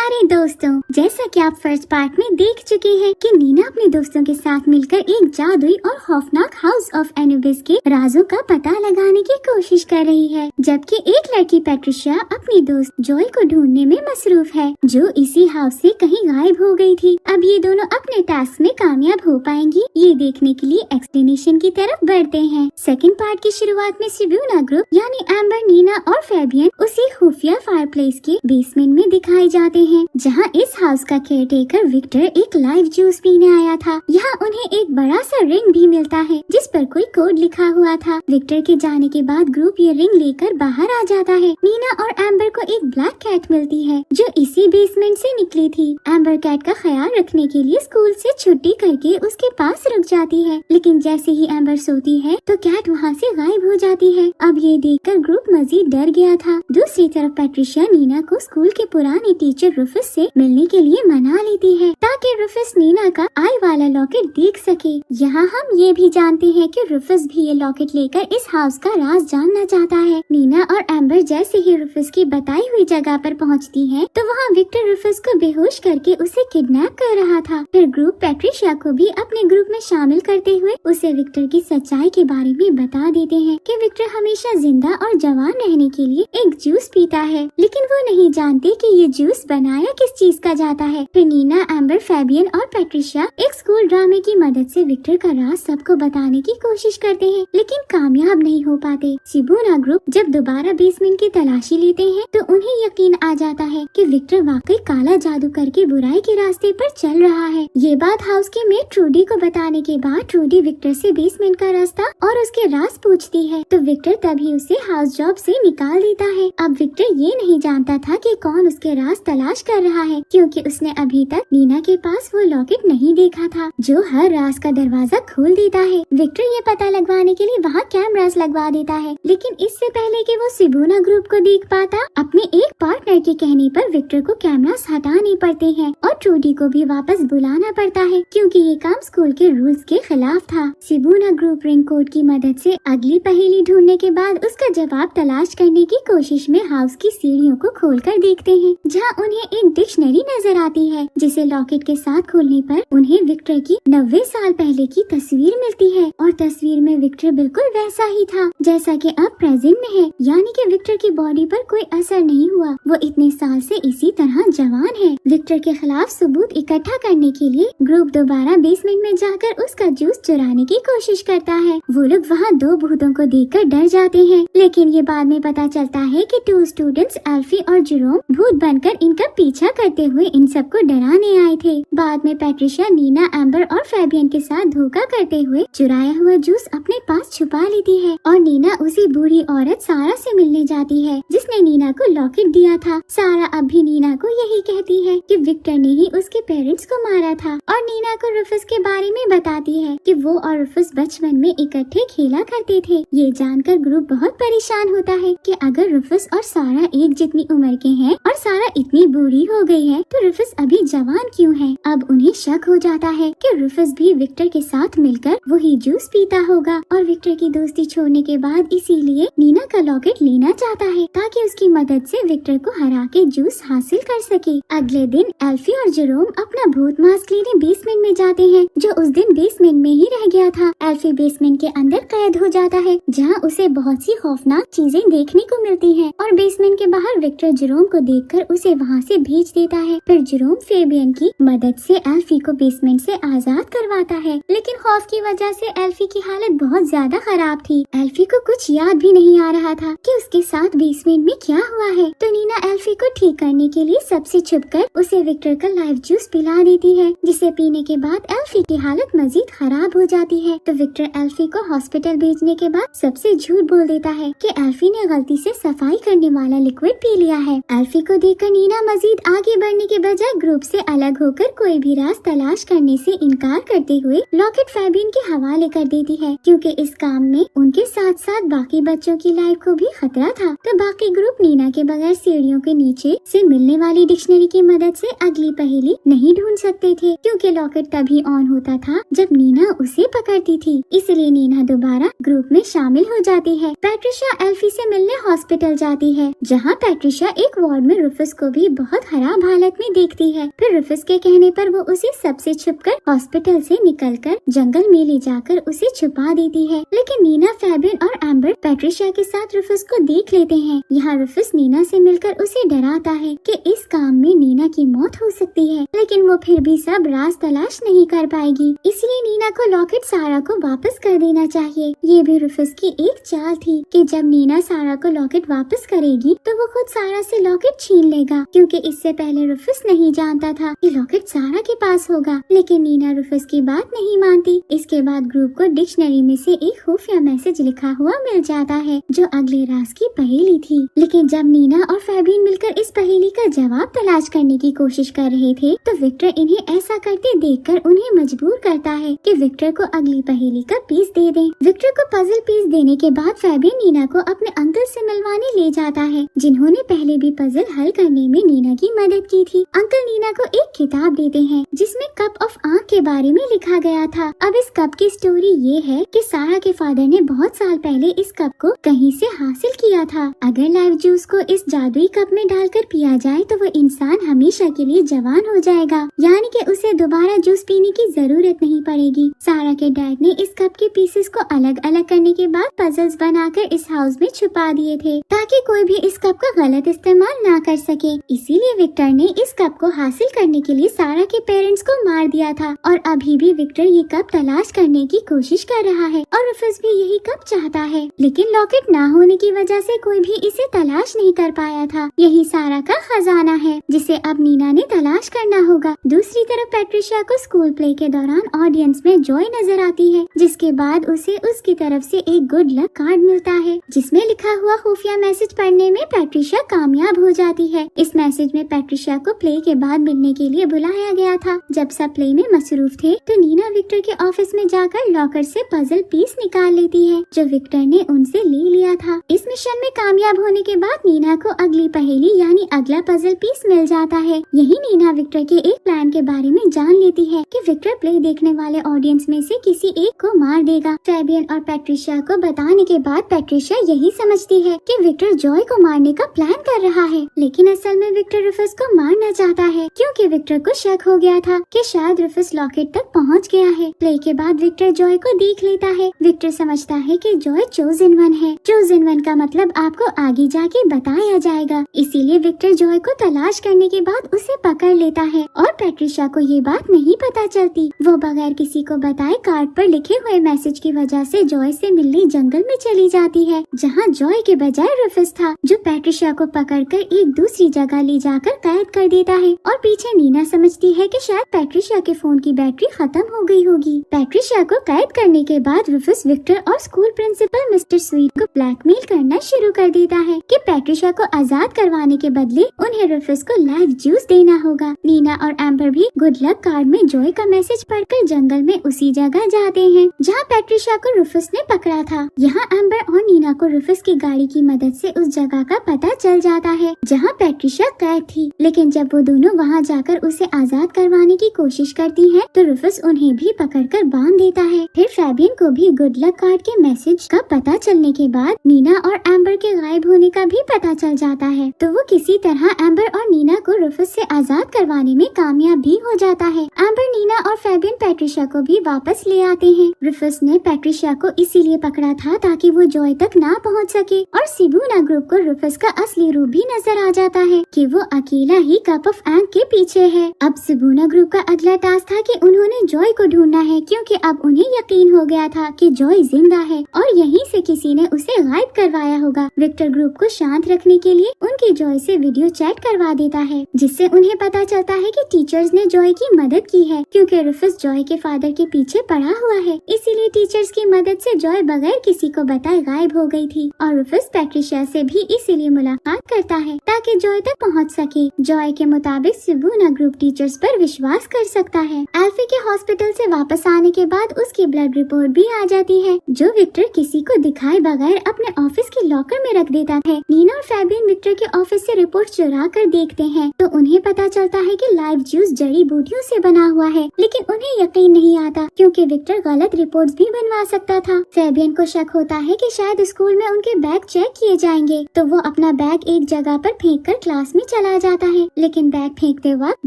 प्यारे दोस्तों, जैसा कि आप फर्स्ट पार्ट में देख चुके हैं कि नीना अपने दोस्तों के साथ मिलकर एक जादुई और खौफनाक हाउस ऑफ एनुबिस के राजों का पता लगाने की कोशिश कर रही है, जबकि एक लड़की पैट्रिशिया अपनी दोस्त जॉय को ढूंढने में मसरूफ है, जो इसी हाउस से कहीं गायब हो गई थी। अब ये दोनों अपने टास्क में कामयाब हो पाएंगी, ये देखने के लिए एक्सप्लेनेशन की तरफ बढ़ते हैं। सेकंड पार्ट की शुरुआत में सिबूना ग्रुप यानी एम्बर, नीना और फेबियन उसी खुफिया फायरप्लेस के बेसमेंट में दिखाए जाते हैं, जहां इस हाउस का केयरटेकर विक्टर एक लाइव जूस पीने आया था। यहाँ उन्हें एक बड़ा सा रिंग भी मिलता है जिस पर कोई कोड लिखा हुआ था। विक्टर के जाने के बाद ग्रुप ये रिंग लेकर बाहर आ जाता है। नीना और एम्बर को एक ब्लैक कैट मिलती है जो इसी बेसमेंट से निकली थी। एम्बर कैट का ख्याल रखने के लिए स्कूल से छुट्टी करके उसके पास रुक जाती है, लेकिन जैसे ही एम्बर सोती है तो कैट वहाँ से गायब हो जाती है। अब ये देखकर ग्रुप मजीद डर गया था। दूसरी तरफ पैट्रिशिया नीना को स्कूल के पुराने टीचर रुफस से मिलने के लिए मना लेती है ताकि रुफस नीना का आई वाला लॉकेट देख सके। यहाँ हम ये भी जानते हैं कि रुफस भी ये लॉकेट लेकर इस हाउस का राज जानना चाहता है। नीना और एम्बर जैसे ही रुफस की बताई हुई जगह पर पहुँचती है तो वहाँ विक्टर रुफस को बेहोश करके उसे किडनैप कर रहा था। फिर ग्रुप पैट्रिशिया को भी अपने ग्रुप में शामिल करते हुए उसे विक्टर की सच्चाई के बारे में बता देते हैं कि विक्टर हमेशा जिंदा और जवान रहने के लिए एक जूस पीता है, लेकिन वो नहीं जानते कि ये जूस बनाया किस चीज का जाता है। फिर नीना, एम्बर, फेबियन और पैट्रिशिया एक स्कूल ड्रामे की मदद से विक्टर का राज सबको बताने की कोशिश करते हैं, लेकिन कामयाब नहीं हो पाते। सिबूना ग्रुप जब दोबारा बेसमेंट की तलाशी लेते हैं तो उन्हें यकीन आ जाता है कि विक्टर वाकई काला जादू करके बुराई के रास्ते पर चल रहा है। ये बात हाउस के मेट ट्रूडी को बताने के बाद ट्रूडी विक्टर से बेसमेंट का रास्ता और उसके राज पूछती है, तो विक्टर तभी उसे हाउस जॉब से निकाल देता है। अब विक्टर ये नहीं जानता था कि कौन उसके राज तलाश कर रहा है, क्योंकि उसने अभी तक नीना के पास वो लॉकेट नहीं देखा था जो हर राज का दरवाजा खोल देता है। विक्टर ये पता लगवाने के लिए वहाँ कैमरास लगवा देता है, लेकिन इससे पहले कि वो सिबूना ग्रुप को देख पाता, अपने एक पार्टनर के कहने पर विक्टर को कैमरास हटाने पड़ते हैं और ट्रूडी को भी वापस बुलाना पड़ता है, क्योंकि ये काम स्कूल के रूल्स के खिलाफ था। सिबूना ग्रुप रिंग कोड की मदद से अगली पहेली ढूंढने के बाद उसका जवाब तलाश करने की कोशिश में हाउस की सीढ़ियों को खोलकर देखते हैं, जहां उन्हें एक डिक्शनरी नजर आती है जिसे लॉकेट के साथ खोलने पर उन्हें विक्टर की 90 साल पहले की तस्वीर मिलती है और तस्वीर में विक्टर बिल्कुल वैसा ही था जैसा कि अब प्रेजेंट में है, यानी कि विक्टर की बॉडी पर कोई असर नहीं हुआ। वो इतने साल से इसी तरह जवान है। विक्टर के खिलाफ सबूत इकट्ठा करने के लिए ग्रुप दोबारा बेसमेंट में जाकर उसका जूस चुराने की कोशिश करता है। वो लोग वहाँ दो भूतों को देखकर डर जाते हैं, लेकिन ये बाद में पता चलता है कि 2 स्टूडेंट्स एल्फी और जेरोम भूत बनकर इनका पीछा करते हुए इन सबको डराने आए थे। बाद में पैट्रिशिया नीना, एम्बर और फेबियन के साथ धोखा करते हुए चुराया हुआ जूस अपने पास छुपा लेती है और नीना उसी बूढ़ी औरत सारा से मिलने जाती है जिसने नीना को लॉकेट दिया था। सारा अब भी नीना को यही कहती है कि विक्टर ने ही उसके पेरेंट्स को मारा था और नीना को रुफस के बारे में बताती है कि वो और रुफस बचपन में इकट्ठे खेला करते थे। ये जानकर ग्रुप बहुत परेशान होता है कि अगर रुफस और सारा एक जितनी उम्र के हैं और सारा इतनी बूढ़ी हो गई है तो रुफस अभी जवान क्यों है। अब उन्हें शक हो जाता है कि रुफस भी विक्टर के साथ मिलकर वही जूस पीता होगा और विक्टर की दोस्ती छोड़ने के बाद इसीलिए नीना का लॉकेट लेना चाहता है ताकि उसकी मदद से विक्टर को हरा के जूस हासिल कर सके। अगले दिन एल्फी और जेरोम अपना भूत मास्क लेने बेसमेंट में जाते हैं, जो उस दिन बेसमेंट में ही रह गया था। एल्फी बेसमेंट के अंदर कैद हो जाता है, जहाँ उसे बहुत सी खौफनाक चीजें देखने को मिलती हैं और बेसमेंट के बाहर विक्टर जेरोम को देखकर उसे वहाँ से भेज देता है। फिर जेरोम फेबियन की मदद से एल्फी को बेसमेंट से आजाद करवाता है, लेकिन खौफ की वजह से एल्फी की हालत बहुत ज्यादा खराब थी। एल्फी को कुछ याद भी नहीं आ रहा था कि उसके साथ बेसमेंट में क्या हुआ है, तो नीना एल्फी को ठीक करने के लिए सबसे छुपकर उसे विक्टर का लाइव जूस पिला देती है, जिसे पीने के बाद एल्फी की हालत मजीद खराब हो जाती है। तो विक्टर एल्फी को हॉस्पिटल भेजने के बाद सबसे झूठ बोल देता है कि एल्फी ने गलती से सफाई करने वाला लिक्विड पी लिया है। एल्फी को देखकर नीना मजीद आगे बढ़ने के बजाय ग्रुप से अलग होकर कोई भी राज तलाश करने से इनकार करते हुए लॉकेट फेबियन के हवाले कर देती है, क्योंकि इस काम में उनके साथ साथ बाकी बच्चों की लाइफ को भी खतरा था। तो बाकी ग्रुप नीना के बगैर सीढ़ियों के नीचे से मिलने वाली डिक्शनरी की मदद से अगली पहेली नहीं ढूंढ सकते थे, क्योंकि लॉकेट तभी ऑन होता था जब नीना उसे पकड़ती थी। इसलिए नीना दोबारा ग्रुप में शामिल हो जाती है। पैट्रिशिया एल्फी से मिलने हॉस्पिटल जाती है, जहाँ पैट्रिशिया एक वार्ड में रुफस को भी बहुत बहुत खराब हालत में देखती है। फिर रुफस के कहने पर वो उसे सबसे छुपकर हॉस्पिटल से निकलकर जंगल में ले जाकर उसे छुपा देती है। लेकिन नीना, फैबियन और एम्बर पैट्रिशिया के साथ रुफस को देख लेते हैं। यहाँ रुफस नीना से मिलकर उसे डराता है कि इस काम में नीना की मौत हो सकती है, लेकिन वो फिर भी सब राज तलाश नहीं कर पाएगी। इसलिए नीना को लॉकेट सारा को वापस कर देना चाहिए। ये भी रुफस की एक चाल थी कि जब नीना सारा को लॉकेट वापस करेगी तो वो खुद सारा से लॉकेट छीन लेगा, क्योंकि इससे पहले रुफस नहीं जानता था कि लॉकेट सारा के पास होगा। लेकिन नीना रुफस की बात नहीं मानती। इसके बाद ग्रुप को डिक्शनरी में से एक खुफिया मैसेज लिखा हुआ मिल जाता है जो अगले राज की पहेली थी। लेकिन जब नीना और फैबियन मिलकर इस पहेली का जवाब तलाश करने की कोशिश कर रहे थे तो विक्टर इन्हें ऐसा करते देखकर उन्हें मजबूर करता है कि विक्टर को अगली पहेली का पीस दे दें। विक्टर को पजल पीस देने के बाद फैबियन नीना को अपने अंकल से मिलवाने ले जाता है, जिन्होंने पहले भी पजल हल करने में नीना की मदद की थी। अंकल नीना को एक किताब देते हैं जिसमें कप ऑफ आंख के बारे में लिखा गया था। अब इस कप की स्टोरी ये है कि सारा के फादर ने बहुत साल पहले इस कप को कहीं से हासिल किया था। अगर लाइव जूस को इस जादुई कप में डालकर पिया जाए तो वो इंसान हमेशा के लिए जवान हो जाएगा, यानी कि उसे दोबारा जूस पीने की जरूरत नहीं पड़ेगी। सारा के डैड ने इस कप के पीसेस को अलग अलग करने के बाद पजल्स बनाकर इस हाउस में छुपा दिए थे ताकि कोई भी इस कप का गलत इस्तेमाल ना कर सके। इसीलिए विक्टर ने इस कप को हासिल करने के लिए सारा के पेरेंट्स को मार दिया था और अभी भी विक्टर ये कप तलाश करने की कोशिश कर रहा है और रुफस भी यही कप चाहता है। लेकिन लॉकेट ना होने की वजह से कोई भी इसे तलाश नहीं कर पाया था। यही सारा का खजाना है जिसे अब नीना ने तलाश करना होगा। दूसरी तरफ पैट्रिशिया को स्कूल प्ले के दौरान ऑडियंस में जॉय नजर आती है, जिसके बाद उसे उसकी तरफ से एक गुड लक कार्ड मिलता है जिसमें लिखा हुआ खुफिया मैसेज पढ़ने में पैट्रिशिया कामयाब हो जाती है। इस मैसेज में पैट्रिशिया को प्ले के बाद मिलने के लिए बुलाया गया था। जब सब प्ले में मसरूफ थे तो नीना विक्टर के ऑफिस में जाकर लॉकर से पजल पीस निकाल लेती है जो विक्टर ने उनसे ले लिया था। इस मिशन में कामयाब होने के बाद नीना को अगली पहेली यानी अगला पजल पीस मिल जाता है। यही नीना विक्टर के एक प्लान के बारे में जान लेती है कि विक्टर प्ले देखने वाले ऑडियंस में से किसी एक को मार देगा। फैबियन और पैट्रिशिया को बताने के बाद पैट्रिशिया यही समझती है कि विक्टर जॉय को मारने का प्लान कर रहा है, लेकिन असल में विक्टर रुफस को मारना चाहता है क्योंकि विक्टर को शक हो गया था कि शायद रुफस लॉकेट तक पहुंच गया है। प्ले के बाद विक्टर जॉय को देख लेता है। विक्टर समझता है कि जॉय चोजन वन है। चोजन वन का मतलब आपको आगे जाके बताया जाएगा। इसीलिए विक्टर जॉय को तलाश करने के बाद उसे पकड़ लेता है और पैट्रिशिया को ये बात नहीं पता चलती। वो बगैर किसी को बताए कार्ड पर लिखे हुए मैसेज की वजह से जॉय से मिलने जंगल में चली जाती है, जहाँ जॉय के बजाय रुफस था जो पैट्रिशिया को पकड़कर एक दूसरी जगह ले जाकर कैद कर देता है। और पीछे नीना समझती है कि शायद पैट्रिशिया के फोन की बैटरी खत्म हो गई होगी। पैट्रिशिया को कैद करने के बाद रुफस विक्टर और स्कूल प्रिंसिपल मिस्टर स्वीट को ब्लैकमेल करना शुरू कर देता है कि पैट्रिशिया को आजाद करवाने के बदले उन्हें रुफस को लाइव जूस देना होगा। नीना और एम्बर भी गुड लक कार्ड में जॉय का मैसेज पढ़कर जंगल में उसी जगह जाते हैं जहाँ पैट्रिशिया को रुफस ने पकड़ा था। यहाँ एम्बर और नीना को रुफस की गाड़ी की मदद से उस जगह का पता चल जाता है जहाँ पैट्रिशिया कैद थी। लेकिन जब वो दोनों वहाँ जाकर उसे आजाद करवाने की कोशिश करती हैं, तो रुफस उन्हें भी पकड़कर बांध देता है। फिर फैबियन को भी गुड लक कार्ड के मैसेज का पता चलने के बाद नीना और एम्बर के गायब होने का भी पता चल जाता है, तो वो किसी तरह एम्बर और नीना को रुफस से आजाद करवाने में कामयाब भी हो जाता है। एम्बर, नीना और फैबियन पैट्रिशिया को भी वापस ले आते हैं। रुफस ने पैट्रिशिया को इसीलिए पकड़ा था ताकि वो जॉय तक ना पहुंच सके और सिबूना ग्रुप को रुफस का असली रूप भी नजर आ जाता है कि वो अकेला ही कप ऑफ एंक के पीछे है। अब सिबूना ग्रुप का अगला टास्क था कि उन्होंने जॉय को ढूंढना है, क्योंकि अब उन्हें यकीन हो गया था कि जॉय जिंदा है और यहीं से किसी ने उसे गायब करवाया होगा। विक्टर ग्रुप को शांत रखने के लिए उनकी जॉय से वीडियो चैट करवा देता है, जिससे उन्हें पता चलता है कि टीचर्स ने जॉय की मदद की है, क्योंकि रुफस जॉय के फादर के पीछे पड़ा हुआ है। इसीलिए टीचर्स की मदद से जॉय बगैर किसी को बताए गायब हो गई थी और रुफस पैट्रिशिया से भी इसीलिए मुलाकात करता है ताकि जॉय तक पहुंच सके। जॉय के मुताबिक सिबूना ग्रुप टीचर्स पर विश्वास कर सकता है। एल्फी के हॉस्पिटल से वापस आने के बाद उसकी ब्लड रिपोर्ट भी आ जाती है, जो विक्टर किसी को दिखाए बगैर अपने ऑफिस के लॉकर में रख देता है। नीना और फैबियन विक्टर के ऑफिस से रिपोर्ट चुरा कर देखते हैं तो उन्हें पता चलता है कि लाइव जूस जड़ी बूटियों से बना हुआ है, लेकिन उन्हें यकीन नहीं आता क्योंकि विक्टर गलत रिपोर्ट्स भी बनवा सकता था। फैबियन को शक होता है कि शायद स्कूल में उनके बैग चेक किए जाएंगे, तो वो अपना बैग एक जगह पर फेंककर क्लास में चला चला जाता है, लेकिन बैग फेंकते वक्त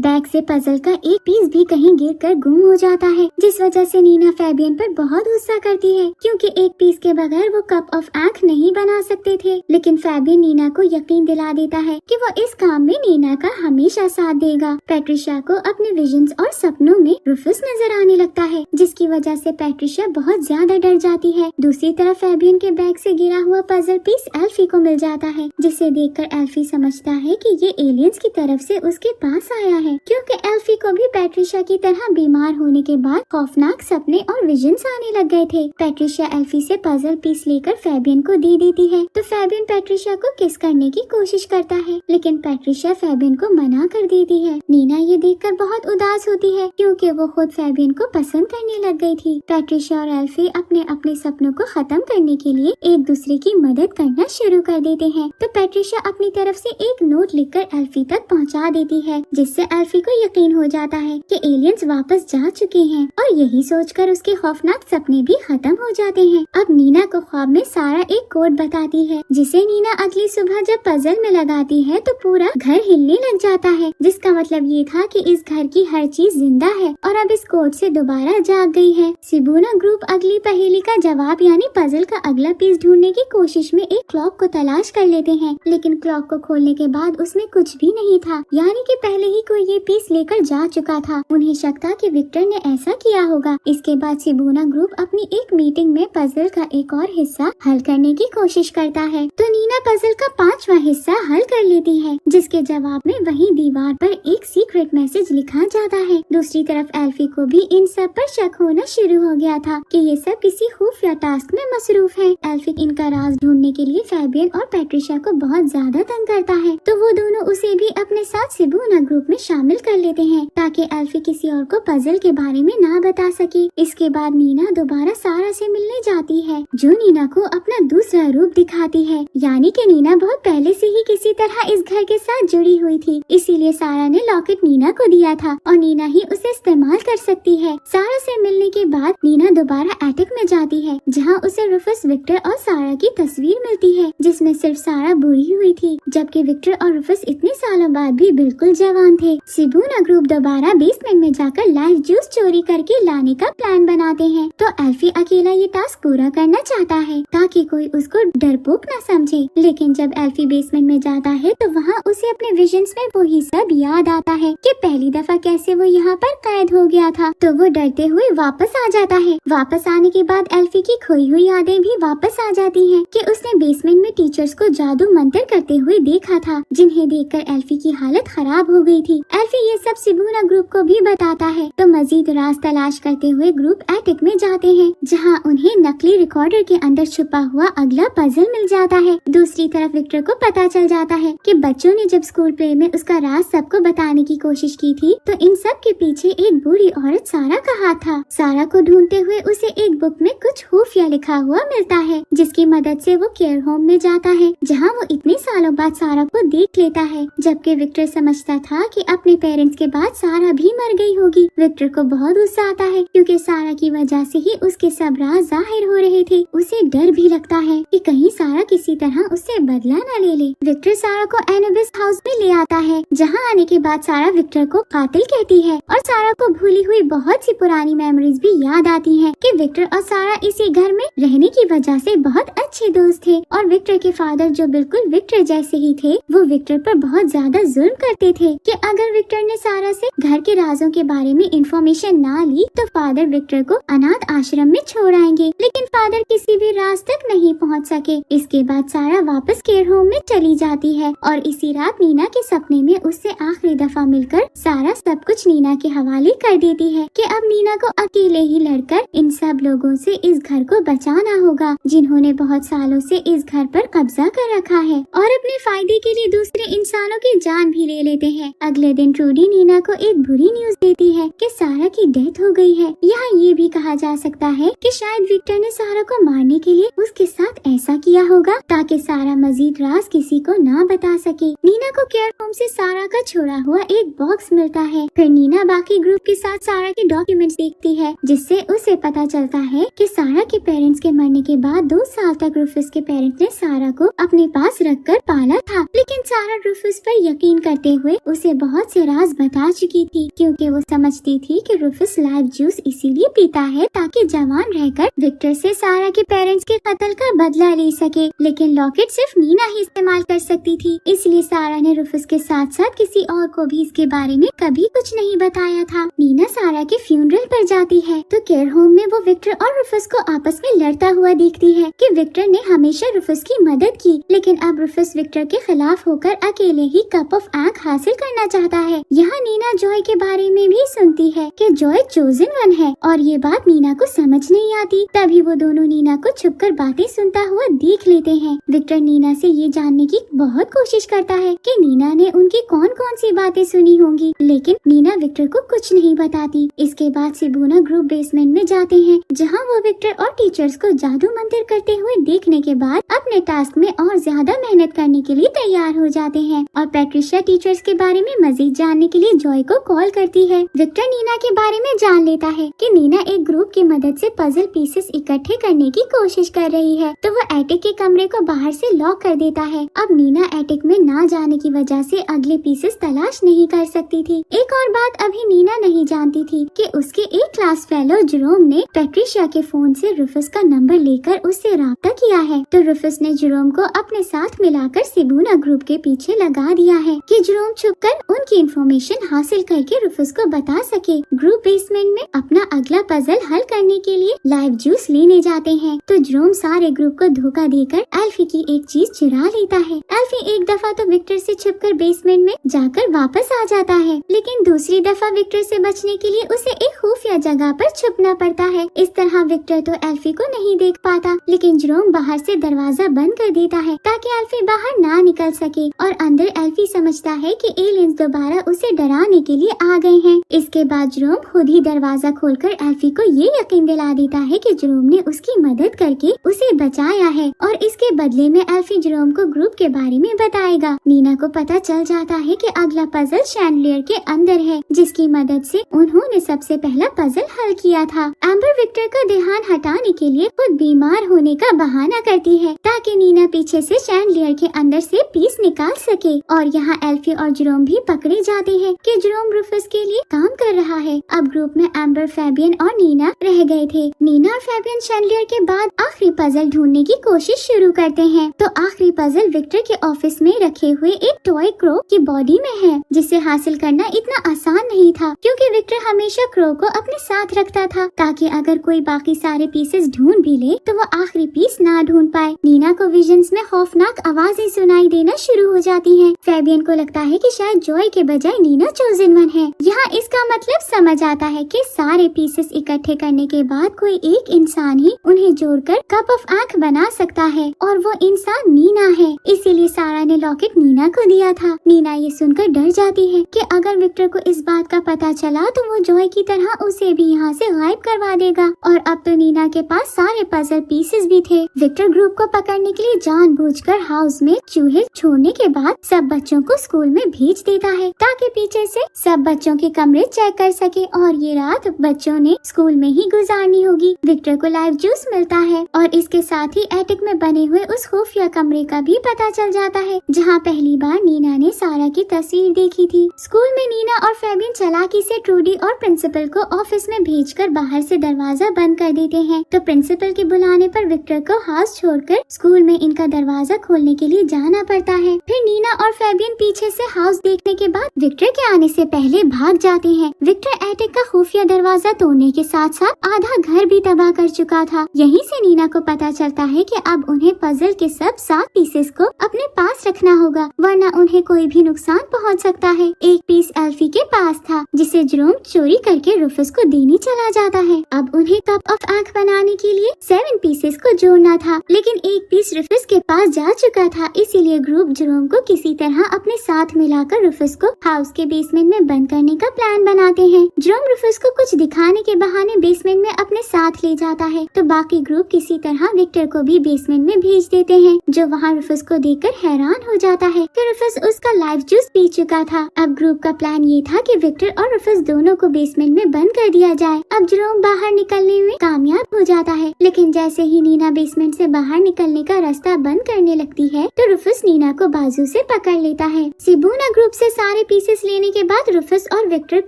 बैग से पजल का एक पीस भी कहीं गिरकर गुम हो जाता है, जिस वजह से नीना फैबियन पर बहुत गुस्सा करती है, क्योंकि एक पीस के बगैर वो कप ऑफ आंख नहीं बना सकते थे। लेकिन फैबियन नीना को यकीन दिला देता है कि वो इस काम में नीना का हमेशा साथ देगा। पैट्रिशा को अपने विजन्स और सपनों में रुफस नजर आने लगता है, जिसकी वजह से पैट्रिशा बहुत ज्यादा डर जाती है। दूसरी तरफ फैबियन के बैग से गिरा हुआ पजल पीस एल्फी को मिल जाता है, जिसे देखकर एल्फी समझता है कि ये एलियंस की तरफ से उसके पास आया है, क्योंकि एल्फी को भी पैट्रिशा की तरह बीमार होने के बाद खौफनाक सपने और विजन्स आने लग गए थे। पैट्रिशा एल्फी से पजल पीस लेकर फैबियन को दे देती है, तो फैबियन पैट्रिशा को किस करने की कोशिश करता है, लेकिन पैट्रिशा फैबियन को मना कर देती है। नीना ये देखकर बहुत उदास होती है, क्योंकि वो खुद फैबियन को पसंद करने लग गई थी। पैट्रिशा और एल्फी अपने अपने सपनों को खत्म करने के लिए एक दूसरे की मदद करना शुरू कर देते हैं। तो पैट्रिशा अपनी तरफ से एक नोट लिखकर एल्फी तक पहुंचा देती है, जिससे एल्फी को यकीन हो जाता है कि एलियंस वापस जा चुके हैं, और यही सोचकर उसके खौफनाक सपने भी खत्म हो जाते हैं। अब नीना को ख्वाब में सारा एक कोड बताती है, जिसे नीना अगली सुबह जब पजल में लगाती है तो पूरा घर हिलने लग जाता है, जिसका मतलब ये था कि इस घर की हर चीज जिंदा है और अब इस कोड से दोबारा जाग गई है। सिबूना ग्रुप अगली पहेली का जवाब यानी पजल का अगला पीस ढूंढने की कोशिश में एक क्लॉक को तलाश कर लेते हैं, लेकिन क्लॉक को खोलने के बाद उसमें कुछ भी नहीं था, यानी कि पहले ही कोई ये पीस लेकर जा चुका था। उन्हें शक था कि विक्टर ने ऐसा किया होगा। इसके बाद सिबूना ग्रुप अपनी एक मीटिंग में पजल का एक और हिस्सा हल करने की कोशिश करता है, तो नीना पजल का 5वां हिस्सा हल कर लेती है, जिसके जवाब में वही दीवार पर एक सीक्रेट मैसेज लिखा जाता है। दूसरी तरफ एल्फी को भी इन सब पर शक होना शुरू हो गया था कि ये सब किसी खुफिया टास्क में मसरूफ है। एल्फी इनका राज ढूंढने के लिए फैबियन और पैट्रिशा को बहुत ज्यादा तंग करता है, तो वो दोनों उसे भी अपने साथ सिबूना ग्रुप में शामिल कर लेते हैं, ताकि एल्फी किसी और को पजल के बारे में ना बता सके। इसके बाद नीना दोबारा सारा से मिलने जाती है, जो नीना को अपना दूसरा रूप दिखाती है, यानी कि नीना बहुत पहले से ही किसी तरह इस घर के साथ जुड़ी हुई थी, इसीलिए सारा ने लॉकेट नीना को दिया था और नीना ही उसे इस्तेमाल कर सकती है। सारा से मिलने के बाद नीना दोबारा एटिक में जाती है, जहाँ उसे रुफस, विक्टर और सारा की तस्वीर मिलती है, जिसमें सिर्फ सारा बुरी हुई थी, जबकि विक्टर और रुफस इतने सालों बाद भी बिल्कुल जवान थे। सिबूना ग्रुप दोबारा बेसमेंट में जाकर लाइफ जूस चोरी करके लाने का प्लान बनाते हैं, तो एल्फी अकेला ये टास्क पूरा करना चाहता है ताकि कोई उसको डरपोक न समझे। लेकिन जब एल्फी बेसमेंट में जाता है तो वहाँ उसे अपने विजन्स में वही सब याद आता है कि पहली दफा कैसे वो यहाँ पर कैद हो गया था, तो वो डरते हुए वापस आ जाता है। वापस आने के बाद एल्फी की खोई हुई यादें भी वापस आ जाती हैं कि उसने बेसमेंट में टीचर्स को जादू मंत्र करते हुए देखा था, जिन्हें देखकर एल्फी की हालत खराब हो गई थी। एल्फी ये सब सिबूना ग्रुप को भी बताता है, तो मजीद राज तलाश करते हुए ग्रुप एटिक में जाते हैं, जहाँ उन्हें नकली रिकॉर्डर के अंदर छुपा हुआ अगला पजल मिल जाता है। दूसरी तरफ विक्टर को पता चल जाता है कि बच्चों ने जब स्कूल प्ले में उसका राज सबको बताने की कोशिश की थी, तो इन सब के पीछे एक बूढ़ी औरत सारा का हाथ था। सारा को ढूंढते हुए उसे एक बुक में कुछ खुफिया लिखा हुआ मिलता है, जिसकी मदद से वो केयर होम में जाता है, जहाँ वो इतने सालों बाद सारा को देख लेता है, जबकि विक्टर समझता था कि अपने पेरेंट्स के बाद सारा भी मर गई होगी। विक्टर को बहुत गुस्सा आता है, क्योंकि सारा की वजह से ही उसके सब राज जाहिर हो रहे थे। उसे डर भी लगता है कि कहीं सारा किसी तरह उससे बदला न ले ले। विक्टर सारा को एनुबिस हाउस में ले आता है, जहाँ आने के बाद सारा विक्टर को कातिल कहती है, और सारा को भूली हुई बहुत सी पुरानी मेमोरीज भी याद आती हैं कि विक्टर और सारा इसी घर में रहने की वजह से बहुत अच्छे दोस्त थे, और विक्टर के फादर जो बिल्कुल विक्टर जैसे ही थे, वो विक्टर पर बहुत ज्यादा जुल्म करते थे कि अगर विक्टर ने सारा से घर के राजों के बारे में इंफॉर्मेशन ना ली तो फादर विक्टर को अनाथ आश्रम में छोड़ आएंगे। लेकिन फादर किसी भी राज तक नहीं पहुंच सके। इसके बाद सारा वापस केयर होम में चली जाती है, और इसी रात नीना के सपने में उससे आखिरी दफा मिलकर सारा सब कुछ नीना के हवाले कर देती है कि अब नीना को अकेले ही लड़कर इन सब लोगों से इस घर को बचाना होगा, जिन्होंने बहुत सालों से इस घर पर कब्जा कर रखा है, और अपने फायदे के लिए दूसरे इंसानों की जान भी ले लेते हैं। अगले दिन ट्रूडी नीना को एक बुरी न्यूज देती है कि सारा की डेथ हो गई है। यहाँ ये भी कहा जा सकता है कि शायद विक्टर ने सारा को मारने के लिए उसके साथ ऐसा किया होगा ताकि सारा मजीद राज किसी को ना बता सके। नीना को केयर होम से सारा का छोड़ा हुआ एक बॉक्स मिलता है। फिर नीना बाकी ग्रुप के साथ सारा के डॉक्यूमेंट्स देखती है, जिससे उसे पता चलता है कि सारा के पेरेंट्स के मरने के बाद 2 साल तक रूफस के पेरेंट्स ने सारा को अपने पास रखकर पाला था। लेकिन सारा रूफस पर यकीन करते हुए उसे बहुत से राज बता चुकी थी, क्योंकि वो समझती थी कि रूफस लाइफ जूस इसीलिए पीता है ताकि जवान रहकर विक्टर से सारा के पेरेंट्स के कत्ल का बदला ले सके। लेकिन लॉकेट सिर्फ नीना ही इस्तेमाल कर सकती थी, इसलिए सारा ने रूफस के साथ साथ किसी और को भी इसके बारे में कभी कुछ नहीं बताया था। नीना सारा के फ्यूनरल पर जाती है तो केयर होम में वो विक्टर और रूफस को आपस में लड़ता हुआ देखती है कि विक्टर ने हमेशा रूफस की मदद की, लेकिन अब रूफस विक्टर के खिलाफ होकर अकेले ही कप ऑफ आंख हासिल करना चाहता है। यहाँ नीना जॉय के बारे में भी सुनती है कि जॉय चोजन वन है, और ये बात नीना को समझ नहीं आती। तभी वो दोनों नीना को छुपकर बातें सुनता हुआ देख लेते हैं। विक्टर नीना से ये जानने की बहुत कोशिश करता है कि नीना ने उनकी कौन कौन सी बातें सुनी होंगी, लेकिन नीना विक्टर को कुछ नहीं बताती। इसके बाद सिबूना ग्रुप बेसमेंट में जाते हैं, जहाँ वो विक्टर और टीचर्स को जादू मंत्र करते हुए देखने के बाद अपने टास्क में और ज्यादा मेहनत करने के लिए तैयार हो जाते हैं। और पैट्रिशिया टीचर्स के बारे में मजीद जानने के लिए जॉय को कॉल करती है। विक्टर नीना के बारे में जान लेता है कि नीना एक ग्रुप की मदद से पजल पीसेस इकट्ठे करने की कोशिश कर रही है, तो वो एटिक के कमरे को बाहर से लॉक कर देता है। अब नीना एटिक में ना जाने की वजह से अगले पीसेस तलाश नहीं कर सकती थी। एक और बात अभी नीना नहीं जानती थी कि उसके एक क्लास फेलो जेरोम ने पैट्रिशिया के फोन से रूफस का नंबर लेकर उससे राब्ता किया है। तो रूफस ने जेरोम को अपने साथ मिलाकर सिबूना ग्रुप के पीछे लगा दिया है कि जेरोम छुपकर उनकी इंफॉर्मेशन हासिल करके रूफस को बता सके। ग्रुप बेसमेंट में अपना अगला पजल हल करने के लिए लाइव जूस लेने जाते हैं, तो जेरोम सारे ग्रुप को धोखा देकर एल्फी की एक चीज चुरा लेता है। एल्फी एक दफा तो विक्टर से छुपकर बेसमेंट में जाकर वापस आ जाता है, लेकिन दूसरी दफा विक्टर से बचने के लिए उसे एक खुफिया जगह पर छुपना पड़ता है। इस तरह विक्टर तो एल्फी को नहीं देख पाता, लेकिन जेरोम बाहर से दरवाजा बंद कर देता है ताकि एल्फी बाहर ना निकल सके, और अंदर एल्फी समझता है कि एलियंस दोबारा उसे डराने के लिए आ गए हैं। इसके बाद जेरोम खुद ही दरवाजा खोलकर एल्फी को ये यकीन दिला देता है कि जेरोम ने उसकी मदद करके उसे बचाया है, और इसके बदले में एल्फी जेरोम को ग्रुप के बारे में बताएगा। नीना को पता चल जाता है कि अगला पजल शैंडलियर के अंदर है, जिसकी मदद से उन्होंने सबसे पहला पजल हल किया था। एम्बर विक्टर का ध्यान हटाने के लिए खुद बीमार होने का बहाना करती है ताकि नीना पीछे से शैंडलियर के अंदर से पीस निकाल सके। और यहाँ एल्फी और जेरोम भी पकड़े जाते हैं कि जेरोम रूफस के लिए काम कर रहा है। अब ग्रुप में एम्बर, फैबियन और नीना रह गए थे। नीना और फैबियन शैंडलियर के बाद आखिरी पजल ढूंढने की कोशिश शुरू करते हैं, तो आखिरी पजल विक्टर के ऑफिस में रखे हुए एक टॉय क्रो की बॉडी में है, जिसे हासिल करना इतना आसान नहीं था, क्योंकि विक्टर हमेशा क्रो को अपने साथ रखता था ताकि अगर कोई बाकी सारे पीसेस ढूंढ भी ले तो वो आखिरी पीस ना ढूंढ पाए। नीना को विजन्स में खौफनाक आवाजें सुनाई देना शुरू हो जाती हैं। फैबियन को लगता है कि शायद जॉय के बजाय नीना चोजन वन है। यहाँ इसका मतलब समझ आता है कि सारे पीसेस इकट्ठे करने के बाद कोई एक इंसान ही उन्हें जोड़कर कप ऑफ आंख बना सकता है, और वो इंसान नीना है। इसीलिए सारा ने लॉकेट नीना को दिया था। नीना ये सुनकर डर जाती है कि अगर विक्टर को इस बात का पता चला तो वो जॉय की तरह उसे भी यहाँ से गायब करवा देगा। और अब तो नीना के पास सारे पजल पीसेस भी थे। विक्टर ग्रुप को पकड़ने के लिए जानबूझकर हाउस में चूहे छोड़ने के बाद सब बच्चों को स्कूल में भेज देता है ताकि पीछे से सब बच्चों के कमरे चेक कर सके, और ये रात बच्चों ने स्कूल में ही गुजारनी होगी। विक्टर को लाइव जूस मिलता है, और इसके साथ ही एटिक में बने हुए उस खुफिया कमरे का भी पता चल जाता है जहाँ पहली बार नीना ने सारा की तस्वीर देखी थी। स्कूल में नीना और फैबियन चालाकी से ट्रूडी और प्रिंसिपल को ऑफिस में भेजकर बाहर से दरवाजा बंद कर देते हैं, तो प्रिंसिपल के बुलाने पर विक्टर को हाउस छोड़कर स्कूल में इनका दरवाजा खोलने के लिए जाना पड़ता है। फिर नीना और फैबियन पीछे से हाउस देखने के बाद विक्टर के आने से पहले भाग जाते हैं। विक्टर एटिक का खुफिया दरवाजा तोड़ने के साथ साथ आधा घर भी तबाह कर चुका था। यहीं से नीना को पता चलता है कि अब उन्हें पजल के सब 7 पीसेस को अपने पास रखना होगा, वरना उन्हें कोई भी नुकसान पहुंच सकता है। एक पीस एल्फी के पास था जिसे जेरोम चोरी करके रुफस को देने चला जाता है। अब उन्हें कप ऑफ आंख बनाने के लिए 7 पीसेस को जोड़ना था, लेकिन एक पीस रुफस के पास जा चुका था, इसीलिए ग्रुप जेरोम को किसी तरह अपने साथ मिलाकर रुफस को हाउस के बेसमेंट में बंद करने का प्लान बनाते हैं। जेरोम रुफस को कुछ दिखाने के बहाने बेसमेंट में अपने साथ ले जाता है, तो बाकी ग्रुप किसी तरह विक्टर को भी बेसमेंट में भेज देते हैं, जो वहाँ रुफस को देखकर हैरान हो जाता है कि रुफस उसका लाइफ जूस पी चुका था। अब ग्रुप का प्लान ये था कि विक्टर और रुफस दोनों को बेसमेंट में बंद कर दिया जाए। अब जेरोम बाहर निकलने में कामयाब हो जाता है, लेकिन जैसे ही नीना बेसमेंट से बाहर निकलने का रास्ता बंद करने लगती है तो रुफस नीना को बाजू से पकड़ लेता है। सिबूना ग्रुप से सारे पीसेस लेने के बाद रुफस और विक्टर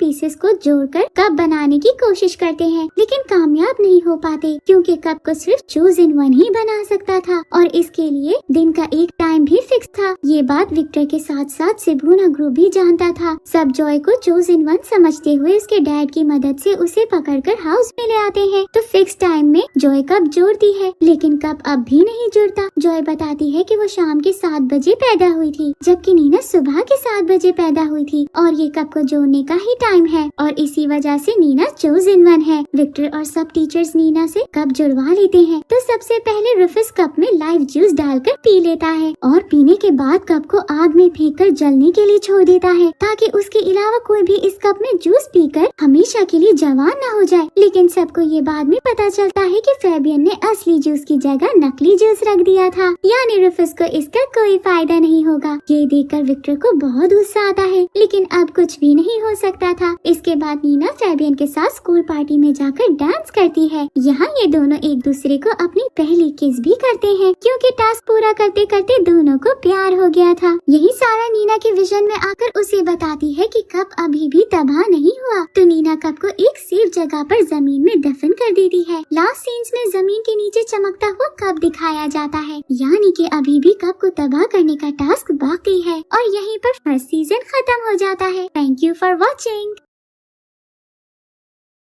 पीसेस को जोड़कर कप बनाने की कोशिश करते हैं, लेकिन कामयाब नहीं हो पाते क्योंकि कप को सिर्फ चोजन वन ही बना सकता था और इसके लिए दिन का एक टाइम भी फिक्स था। ये बात विक्टर के साथ साथ सिबूना ग्रुप भी जानता था। सब जॉय को चोजन वन समझते हुए उसके डैड की मदद से उसे पकड़कर हाउस में ले आते हैं, तो फिक्स टाइम में जॉय कप जोड़ती है, लेकिन कप अब भी नहीं जुड़ता। जॉय बताती है कि वो शाम के 7 बजे पैदा हुई थी, जबकि नीना सुबह के 7 बजे पैदा हुई थी और ये कप को जोड़ने का ही टाइम है और इसी वजह से नीना चोजन वन है। विक्टर और सब टीचर्स नीना से कप जुड़वा लेते हैं, तो सबसे पहले रुफस कप में लाइफ जूस डालकर पी लेता है और पीने के बाद कप को आग में फेंककर जलने के लिए छोड़ देता है, ताकि उसके अलावा कोई भी इस कप में जूस पीकर हमेशा के लिए जवान न हो जाए। लेकिन सबको ये बाद में पता चलता है कि फेबियन ने असली जूस की जगह नकली जूस रख दिया था, यानी रुफस को इसका कोई फायदा नहीं होगा। ये देखकर विक्टर को बहुत गुस्सा आता है, लेकिन अब कुछ भी नहीं हो सकता था। इसके बाद नीना फेबियन के साथ स्कूल पार्टी में जाकर डांस करती है। यहाँ ये दोनों एक दूसरे को अपनी पहली किस भी करते हैं, क्योंकि टास्क पूरा करते करते दोनों को प्यार हो गया था। यही सारा नीना के विजन में आकर उसे बताती है कि कप अभी भी तबाह नहीं हुआ, तो नीना कप को एक सेफ जगह पर जमीन में दफन कर देती है। लास्ट सीन्स में जमीन के नीचे चमकता हुआ कप दिखाया जाता है, यानी कि अभी भी कप को तबाह करने का टास्क बाकी है। और यहीं पर फर्स्ट सीजन खत्म हो जाता है। Thank you for watching.